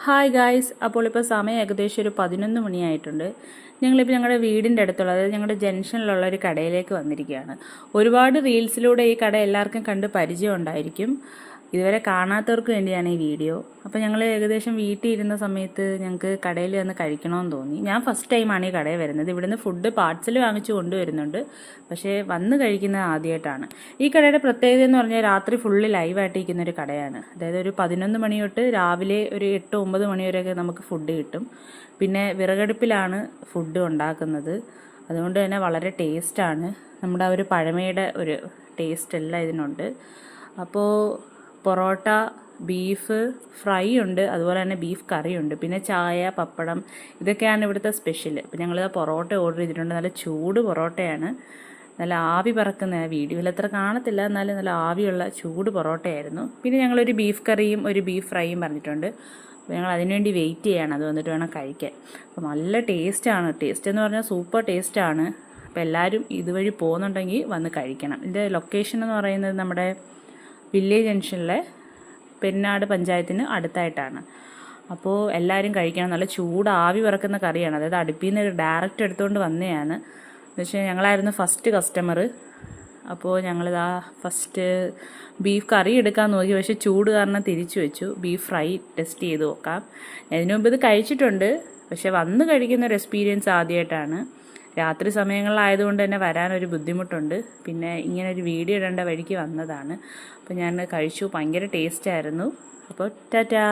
Hi guys, അപ്പോൾ ഇപ്പോൾ സമയം ഏകദേശം ഒരു 11 മണിയായിട്ടുണ്ട്. ഞങ്ങളിപ്പോൾ ഞങ്ങളുടെ വീടിൻ്റെ അടുത്തുള്ള, അതായത് ഞങ്ങളുടെ ജംഗ്ഷനിലുള്ള ഒരു കടയിലേക്ക് വന്നിരിക്കുകയാണ്. ഒരുപാട് റീൽസിലൂടെ ഈ കട എല്ലാവർക്കും കണ്ട് പരിചയം ഉണ്ടായിരിക്കും. ഇതുവരെ കാണാത്തവർക്ക് വേണ്ടിയാണ് ഈ വീഡിയോ. അപ്പോൾ ഞങ്ങൾ ഏകദേശം വീട്ടിൽ ഇരുന്ന സമയത്ത് ഞങ്ങൾക്ക് കടയിൽ വന്ന് കഴിക്കണമെന്ന് തോന്നി. ഞാൻ ഫസ്റ്റ് ടൈമാണ് ഈ കടയിൽ വരുന്നത്. ഇവിടുന്ന് ഫുഡ് പാർസൽ വാങ്ങിച്ച് കൊണ്ടുവരുന്നുണ്ട്, പക്ഷേ വന്ന് കഴിക്കുന്നത് ആദ്യമായിട്ടാണ്. ഈ കടയുടെ പ്രത്യേകത എന്ന് പറഞ്ഞാൽ രാത്രി ഫുള്ള് ലൈവായിട്ടിരിക്കുന്ന ഒരു കടയാണ്. അതായത് ഒരു 11 മണി തൊട്ട് രാവിലെ ഒരു 8-9 മണി വരെയൊക്കെ നമുക്ക് ഫുഡ് കിട്ടും. പിന്നെ വിറകടുപ്പിലാണ് ഫുഡ് ഉണ്ടാക്കുന്നത്. അതുകൊണ്ട് തന്നെ വളരെ ടേസ്റ്റാണ്. നമ്മുടെ ആ ഒരു പഴമയുടെ ഒരു ടേസ്റ്റ് എല്ലാം ഇതിനുണ്ട്. അപ്പോൾ പൊറോട്ട, ബീഫ് ഫ്രൈ ഉണ്ട്, അതുപോലെ തന്നെ ബീഫ് കറിയുണ്ട്, പിന്നെ ചായ, പപ്പടം, ഇതൊക്കെയാണ് ഇവിടുത്തെ സ്പെഷ്യൽ. അപ്പോൾ ഞങ്ങൾ പൊറോട്ട ഓർഡർ ചെയ്തിട്ടുണ്ട്. നല്ല ചൂട് പൊറോട്ടയാണ്, നല്ല ആവി പറക്കുന്ന. വീഡിയോയിൽ അത്ര കാണത്തില്ല, എന്നാലും നല്ല ആവിയുള്ള ചൂട് പൊറോട്ടയായിരുന്നു. പിന്നെ ഞങ്ങളൊരു ബീഫ് കറിയും ഒരു ബീഫ് ഫ്രൈയും പറഞ്ഞിട്ടുണ്ട്. അപ്പോൾ ഞങ്ങൾ അതിനുവേണ്ടി വെയിറ്റ് ചെയ്യാണ്, അത് വന്നിട്ട് വേണം കഴിക്കാൻ. അപ്പോൾ നല്ല ടേസ്റ്റാണ്. ടേസ്റ്റ് എന്ന് പറഞ്ഞാൽ സൂപ്പർ ടേസ്റ്റാണ്. അപ്പോൾ എല്ലാവരും ഇതുവഴി പോകുന്നുണ്ടെങ്കിൽ വന്ന് കഴിക്കണം. ഇതിൻ്റെ ലൊക്കേഷൻ എന്ന് പറയുന്നത് നമ്മുടെ വില്ലേജ് ജംഗ്ഷനിലെ പെരിനാട് പഞ്ചായത്തിന് അടുത്തായിട്ടാണ്. അപ്പോൾ എല്ലാവരും കഴിക്കണം. നല്ല ചൂട് ആവി പറക്കുന്ന കറിയാണ്, അതായത് അടുപ്പിൽ നിന്ന് ഡയറക്റ്റ് എടുത്തുകൊണ്ട് വന്നതാണ്. എന്ന് വെച്ചാൽ ഞങ്ങളായിരുന്നു ഫസ്റ്റ് കസ്റ്റമർ. അപ്പോൾ ഞങ്ങളിതാ ഫസ്റ്റ് ബീഫ് കറി എടുക്കാൻ നോക്കി, പക്ഷേ ചൂട് കാരണം തിരിച്ചു വെച്ചു. ബീഫ് ഫ്രൈ ടെസ്റ്റ് ചെയ്ത് നോക്കാം. ഇതിനു മുമ്പ് ഇത് കഴിച്ചിട്ടുണ്ട്, പക്ഷേ വന്ന് കഴിക്കുന്ന ഒരു എക്സ്പീരിയൻസ് ആദ്യമായിട്ടാണ്. രാത്രി സമയങ്ങളിലായതുകൊണ്ട് തന്നെ വരാനൊരു ബുദ്ധിമുട്ടുണ്ട്. പിന്നെ ഇങ്ങനെ ഒരു വീഡിയോ ഇടേണ്ട വഴിക്ക് വന്നതാണ്. അപ്പോൾ ഞാൻ കഴിച്ചു, ഭയങ്കര ടേസ്റ്റായിരുന്നു. അപ്പോൾ ടാറ്റാ.